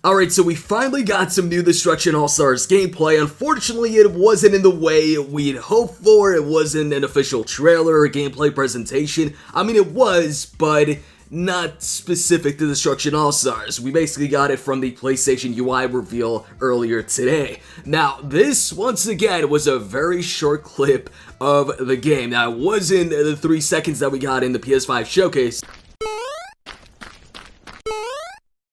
Alright, so we finally got some new Destruction All-Stars gameplay. Unfortunately, it wasn't in the way we'd hoped for. It wasn't an official trailer or gameplay presentation. I mean, it was, but not specific to Destruction All-Stars. We basically got it from the PlayStation UI reveal earlier today. Now, this, once again, was a very short clip of the game. Now, it wasn't the 3 seconds that we got in the PS5 showcase.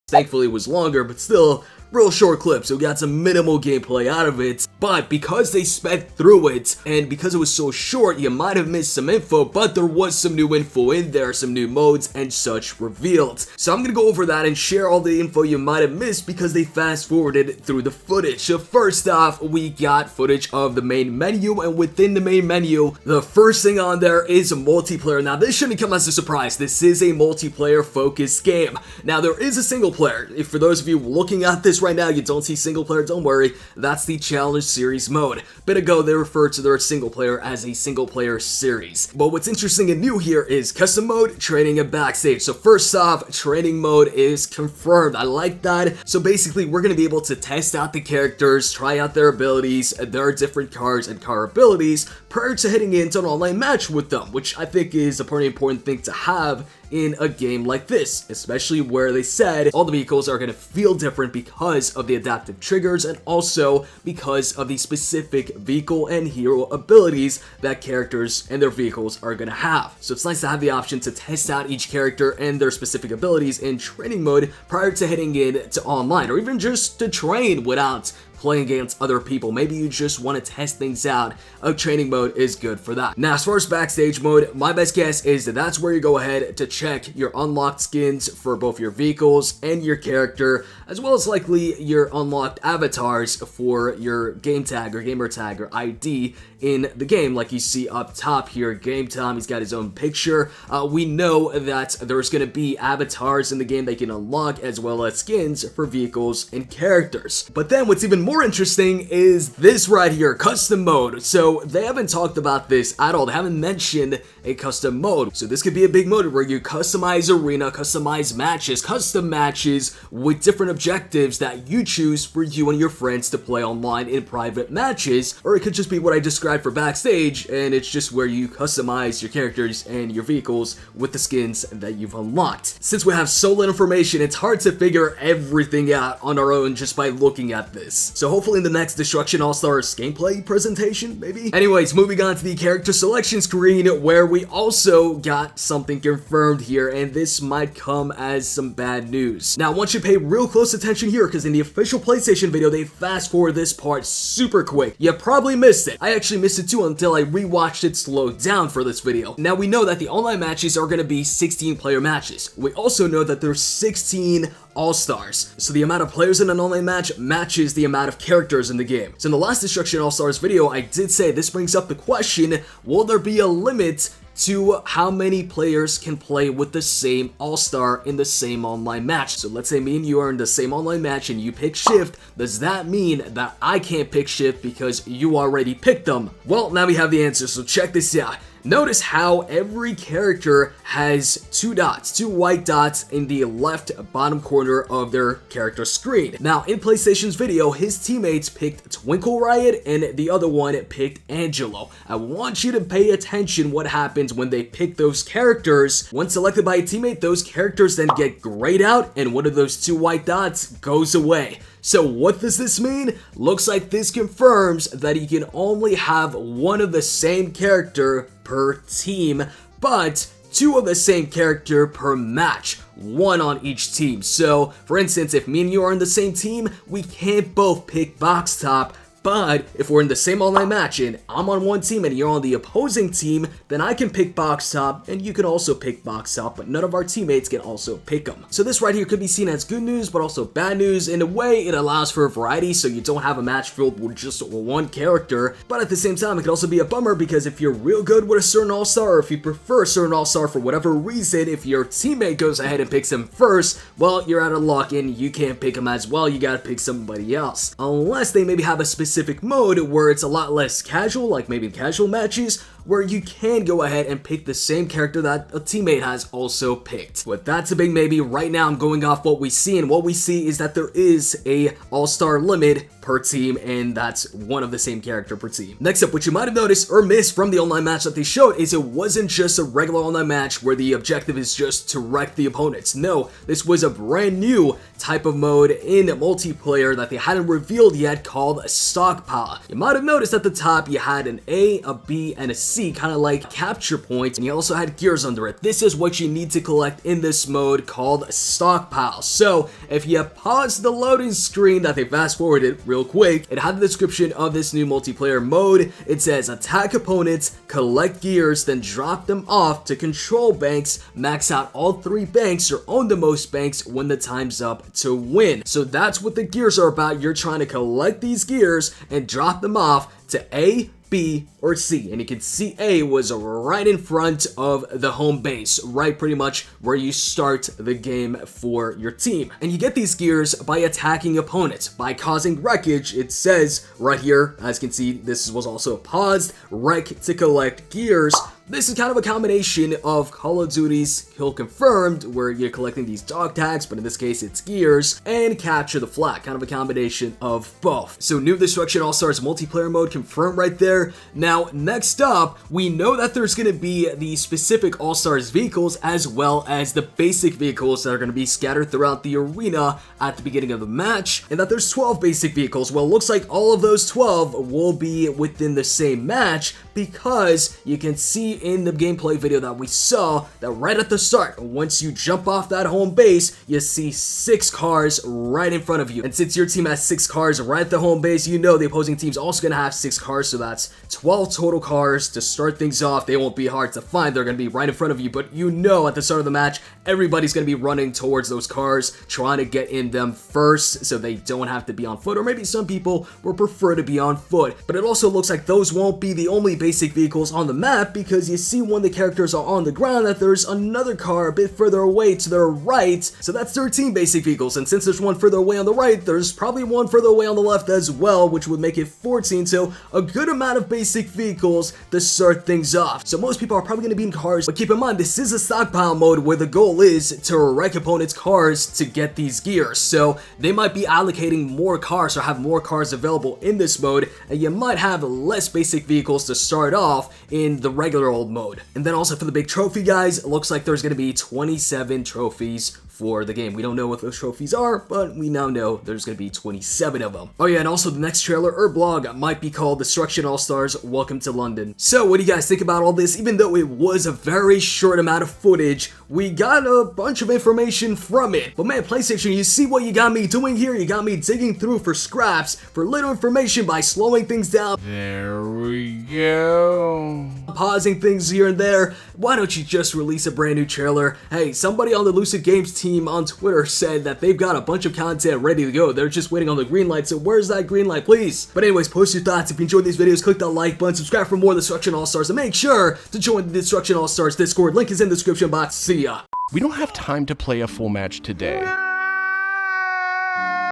Thankfully, it was longer, but still, real short clip, so we got some minimal gameplay out of it. But because they sped through it, and because it was so short, you might have missed some info, but there was some new info in there, some new modes and such revealed. So I'm gonna go over that and share all the info you might have missed because they fast forwarded through the footage. So first off, we got footage of the main menu, and within the main menu, the first thing on there is a multiplayer. Now this shouldn't come as a surprise. This is a multiplayer focused game. Now there is a single player. If for those of you looking at this right now, you don't see single player, don't worry, that's the challenge series mode. Bit ago, they referred to their single player as a single player series. But what's interesting and new here is custom mode, training, and backstage. So first off, training mode is confirmed. I like that. So basically, we're going to be able to test out the characters, try out their abilities, their different cards and car abilities prior to heading into an online match with them, which I think is a pretty important thing to have in a game like this, especially where they said all the vehicles are going to feel different because of the adaptive triggers and also because of the specific vehicle and hero abilities that characters and their vehicles are going to have. So it's nice to have the option to test out each character and their specific abilities in training mode prior to heading in to online, or even just to train without playing against other people. Maybe you just want to test things out. A training mode is good for that. Now, as far as backstage mode, my best guess is that that's where you go ahead to check your unlocked skins for both your vehicles and your character, as well as likely your unlocked avatars for your game tag or gamer tag or ID in the game, like you see up top here. Game Time, he's got his own picture. We know that there's going to be avatars in the game they can unlock, as well as skins for vehicles and characters. But then what's even more interesting is this right here, custom mode. So they haven't talked about this at all. They haven't mentioned a custom mode. So this could be a big mode where you customize arena, customize matches, custom matches with different objectives that you choose for you and your friends to play online in private matches. Or it could just be what I described for backstage, and it's just where you customize your characters and your vehicles with the skins that you've unlocked. Since we have so little information, it's hard to figure everything out on our own just by looking at this. So hopefully in the next Destruction All-Stars gameplay presentation, maybe? Anyways, moving on to the character selection screen, where we also got something confirmed here, and this might come as some bad news. Now, I want you to pay real close attention here, because in the official PlayStation video, they fast forward this part super quick. You probably missed it. I actually missed it too until I rewatched it slowed down for this video. Now, we know that the online matches are going to be 16 player matches. We also know that there's 16 All-Stars. So the amount of players in an online match matches the amount of characters in the game. So in the last Destruction All-Stars video, I did say this brings up the question, will there be a limit to how many players can play with the same All-Star in the same online match? So let's say me and you are in the same online match and you pick Shift. Does that mean that I can't pick Shift because you already picked them? Well, now we have the answer, so check this out. Notice how every character has two white dots in the left bottom corner of their character screen. Now, in PlayStation's video, his teammates picked Twinkle Riot and the other one picked Angelo. I want you to pay attention what happens when they pick those characters. Once selected by a teammate, those characters then get grayed out and one of those two white dots goes away. So what does this mean? Looks like this confirms that you can only have one of the same character per team, but two of the same character per match, one on each team. So, for instance, if me and you are in the same team, we can't both pick Box Top. But if we're in the same online match and I'm on one team and you're on the opposing team, then I can pick Box Top and you can also pick Box Top, but none of our teammates can also pick them. So this right here could be seen as good news, but also bad news. In a way, it allows for a variety, so you don't have a match filled with just one character. But at the same time, it could also be a bummer because if you're real good with a certain All-Star, or if you prefer a certain All-Star for whatever reason, if your teammate goes ahead and picks him first, well, you're out of luck and you can't pick him as well. You gotta pick somebody else. Unless they maybe have a specific mode where it's a lot less casual, like maybe casual matches, where you can go ahead and pick the same character that a teammate has also picked. But that's a big maybe. Right now I'm going off what we see, and what we see is that there is a all-star limit per team, and that's one of the same character per team. Next up, what you might have noticed or missed from the online match that they showed is it wasn't just a regular online match where the objective is just to wreck the opponents. No, this was a brand new type of mode in multiplayer that they hadn't revealed yet called Stockpile. You might have noticed at the top you had an A, a B, and a C, kind of like capture points, and you also had gears under it. This is what you need to collect in this mode called Stockpile. So if you pause the loading screen that they fast forwarded real quick, it had the description of this new multiplayer mode. It says attack opponents, collect gears, then drop them off to control banks, max out all 3 banks or own the most banks when the time's up to win. So that's what the gears are about. You're trying to collect these gears and drop them off to A, B, or C, and you can see A was right in front of the home base, right pretty much where you start the game for your team. And you get these gears by attacking opponents, by causing wreckage. It says right here, as you can see, this was also paused, wreck to collect gears. This is kind of a combination of Call of Duty's Kill Confirmed, where you're collecting these dog tags, but in this case it's gears, and Capture the Flag, kind of a combination of both. So new Destruction All-Stars multiplayer mode confirmed right there. Now, next up, we know that there's going to be the specific All-Stars vehicles as well as the basic vehicles that are going to be scattered throughout the arena at the beginning of the match, and that there's 12 basic vehicles. Well, it looks like all of those 12 will be within the same match, because you can see in the gameplay video that we saw that right at the start, once you jump off that home base, you see 6 cars right in front of you. And since your team has 6 cars right at the home base, you know the opposing team's also going to have 6 cars, so that's 12 total cars to start things off. They won't be hard to find. They're going to be right in front of you, but you know at the start of the match, everybody's going to be running towards those cars, trying to get in them first so they don't have to be on foot, or maybe some people will prefer to be on foot. But it also looks like those won't be the only basic vehicles on the map, because you see when the characters are on the ground that there's another car a bit further away to their right, so that's 13 basic vehicles, and since there's one further away on the right, there's probably one further away on the left as well, which would make it 14, so a good amount of basic vehicles to start things off. So most people are probably going to be in cars, but keep in mind this is a stockpile mode where the goal is to wreck opponents' cars to get these gears, so they might be allocating more cars or have more cars available in this mode, and you might have less basic vehicles to start off in the regular old mode. And then also for the big trophy, guys, it looks like there's going to be 27 trophies for the game. We don't know what those trophies are, but we now know there's going to be 27 of them. Oh yeah, and also the next trailer or blog might be called Destruction All-Stars Welcome to London. So what do you guys think about all this? Even though it was a very short amount of footage, we got a bunch of information from it. But man, PlayStation, you see what you got me doing here? You got me digging through for scraps, for little information by slowing things down. There we go. Pausing things here and there. Why don't you just release a brand new trailer? Hey, somebody on the Lucid Games team on Twitter said that they've got a bunch of content ready to go. They're just waiting on the green light, so where's that green light, please? But anyways, post your thoughts. If you enjoyed these videos, click that like button, subscribe for more Destruction All-Stars, and make sure to join the Destruction All-Stars Discord. Link is in the description box. See ya. We don't have time to play a full match today.